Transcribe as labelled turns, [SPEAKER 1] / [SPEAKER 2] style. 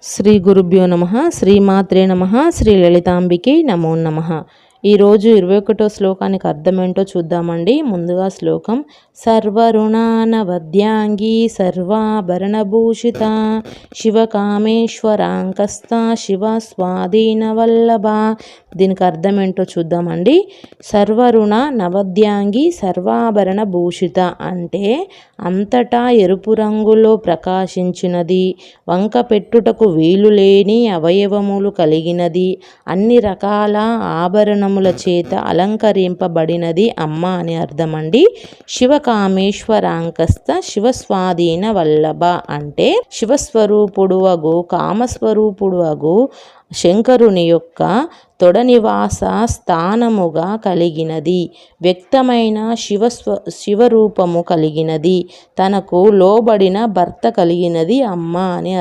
[SPEAKER 1] శ్రీ గురుభ్యో నమః. శ్రీమాత్రే నమః. శ్రీ లలితాంబికే నమో నమః. ఈరోజు 21వ శ్లోకానికి అర్థమేంటో చూద్దామండి. ముందుగా శ్లోకం: సర్వరుణానవద్యాంగి సర్వాభరణభూషిత శివకామేశ్వరాంకస్త శివ స్వాధీన వల్లభ. దీనికి అర్థమేంటో చూద్దామండి. సర్వరుణ నవద్యాంగి సర్వాభరణ భూషిత అంటే అంతటా ఎరుపు రంగులో ప్రకాశించినది, వంక పెట్టుటకు వీలు లేని అవయవములు కలిగినది, అన్ని రకాల ఆభరణముల చేత అలంకరింపబడినది అమ్మ అని అర్థమండి. శివకామేశ్వరాంకస్త శివస్వాధీన వల్లభ అంటే శివస్వరూపుడు అగు కామస్వరూపుడు అగు శంకరుని యొక్క తొడ నివాస స్థానముగా కలిగినది, వ్యక్తమైన శివరూపము కలిగినది, తనకు లోబడిన భర్త కలిగినది అమ్మ అని